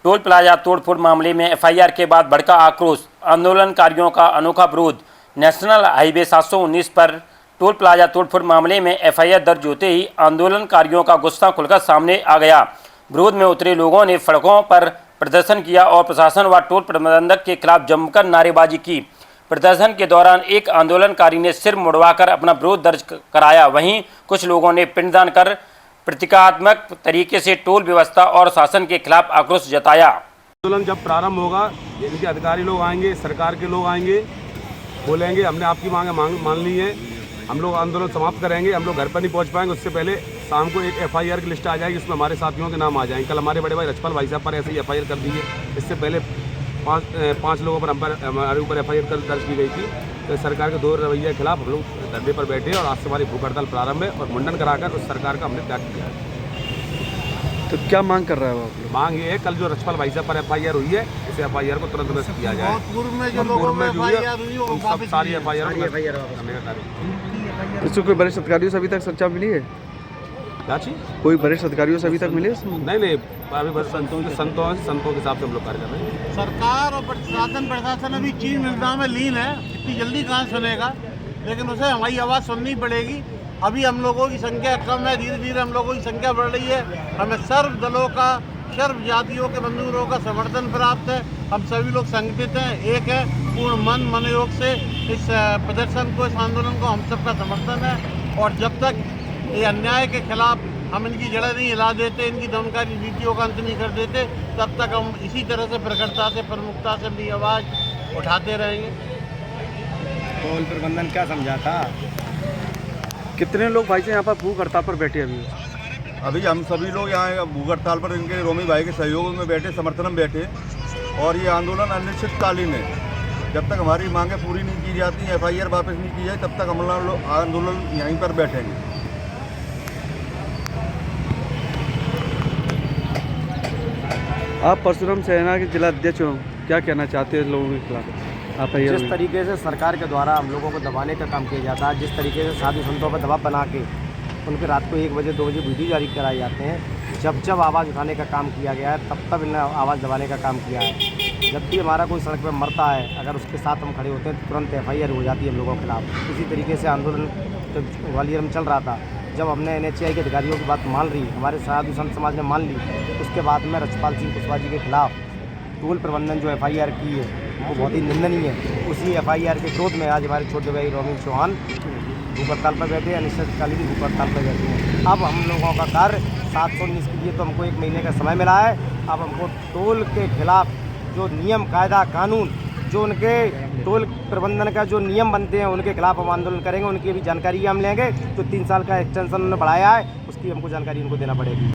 Toll plaza तोड़फोड़ मामले में एफआईआर के बाद भड़का आक्रोश, आंदोलनकारियों का अनोखा विरोध। नेशनल हाईवे 719 पर टोल प्लाजा तोड़फोड़ मामले में एफआईआर दर्ज होते ही आंदोलनकारियों का गुस्सा खुलकर सामने आ गया। विरोध में उतरे लोगों ने सड़कों पर प्रदर्शन किया और प्रशासन व टोल प्रबंधक के खिलाफ जमकर नारेबाजी की। प्रदर्शन के दौरान एक आंदोलनकारी ने सिर मुड़वाकर अपना विरोध दर्ज कराया। वहीं कुछ लोगों ने पिंडदान कर प्रतीकात्मक तरीके से टोल व्यवस्था और शासन के खिलाफ आक्रोश जताया। आंदोलन जब प्रारंभ होगा, इनके अधिकारी लोग आएंगे, सरकार के लोग आएंगे, बोलेंगे हमने आपकी मांगे मान ली है, हम लोग आंदोलन समाप्त करेंगे। हम लोग घर पर नहीं पहुंच पाएंगे, उससे पहले शाम को एक एफआईआर की लिस्ट आ जाएगी, इसमें हमारे साथियों के नाम आ जाएंगे। कल हमारे बड़े भाई रजपाल भाई साहब पर ऐसे ही एफआईआर कर दी है। इससे पहले पाँच लोगों पर हमारे ऊपर एफआईआर दर्ज की गई थी। तो सरकार के दो रवैये के खिलाफ हम लोग धरने पर बैठे हैं और आज से हमारी भूख हड़ताल प्रारंभ है और मुंडन कराकर उस सरकार का हमने त्याग किया है। तो क्या मांग कर रहा है वो आप लोग? मांग ये है, कल जो रजपाल भाई साहब पर एफआईआर हुई है, इस एफआईआर को तुरंत निरस्त किया जाए। पूर्व में जो लोगों में एफआईआर हुई है, सब सारी एफआईआर इससे कोई वरिष्ठ अधिकारियों से अभी तक सच्चा मिली है? क्या चीज? कोई वरिष्ठ अधिकारियों से अभी तक मिले? नहीं, अभी बस संतों के हिसाब से हम लोग कार्य कर रहे हैं। सरकार और प्रशासन अभी चीज निगरानी में लीन है, इतनी जल्दी कहाँ सुनेगा, लेकिन उसे हमारी आवाज़ सुननी पड़ेगी। अभी हम लोगों की संख्या कम है, धीरे धीरे हम लोगों की संख्या बढ़ रही है। हमें सर्व दलों का, सर्व जातियों के बंधुओं का समर्थन प्राप्त है। हम सभी लोग संगठित हैं, एक है, पूर्ण मनोयोग से इस प्रदर्शन को, इस आंदोलन को हम सबका समर्थन है। और जब तक ये अन्याय के खिलाफ हम इनकी जड़ें नहीं हिला देते, इनकी दमनकारी नीतियों का अंत नहीं कर देते, तब तक हम इसी तरह से प्रखरता से, प्रमुखता से अपनी आवाज़ उठाते रहेंगे। टोल प्रबंधन क्या समझाता? कितने लोग भाई से यहाँ पर भूख हड़ताल पर बैठे अभी हम सभी लोग यहाँ भूख हड़ताल पर इनके रोमी भाई के सहयोग में बैठे, समर्थन में बैठे और ये आंदोलन अनिश्चितकालीन है। जब तक हमारी मांगें पूरी नहीं की जाती, एफआईआर वापस नहीं की जाए, तब तक हम लोग आंदोलन यहीं पर बैठेंगे। आप परशुराम सेना के जिला अध्यक्ष हो, क्या कहना चाहते हैं लोगों के खिलाफ? जिस तरीके से सरकार के द्वारा हम लोगों को दबाने का काम किया जाता है, जिस तरीके से साधु संतों पर दबाव बना के उनके रात को 1 बजे 2 बजे वीडियो जारी कराए जाते हैं, जब आवाज़ उठाने का काम किया गया है, तब इन्हें आवाज़ दबाने का काम किया है। जब भी हमारा कोई सड़क पर मरता है, अगर उसके साथ हम खड़े होते हैं तो तुरंत एफआईआर हो जाती है हम लोगों के खिलाफ। इसी तरीके से आंदोलन ग्वालियर में चल रहा था, जब हमने एनएचएआई के अधिकारियों की बात मान ली, हमारे साधु संत समाज ने मान ली, उसके बाद में रजपाल सिंह कुशवाहा जी के खिलाफ टोल प्रबंधन जो एफआईआर की है वो बहुत ही निंदनीय है। उसी एफआईआर के विरोध में आज हमारे छोटे भाई रोमिन चौहान भूख हड़ताल पर बैठे, अनिश्चितकालीन भूख हड़ताल पर बैठे हैं। अब हम लोगों का कार्य 719 के लिए तो हमको 1 महीने का समय मिला है। अब हमको टोल के खिलाफ जो नियम, कायदा, कानून, जो उनके टोल प्रबंधन का जो नियम बनते हैं, उनके खिलाफ हम आंदोलन करेंगे। उनकी भी जानकारी हम लेंगे। जो 3 साल का एक्सटेंशन उन्होंने बढ़ाया है, उसकी हमको जानकारी उनको देना पड़ेगी।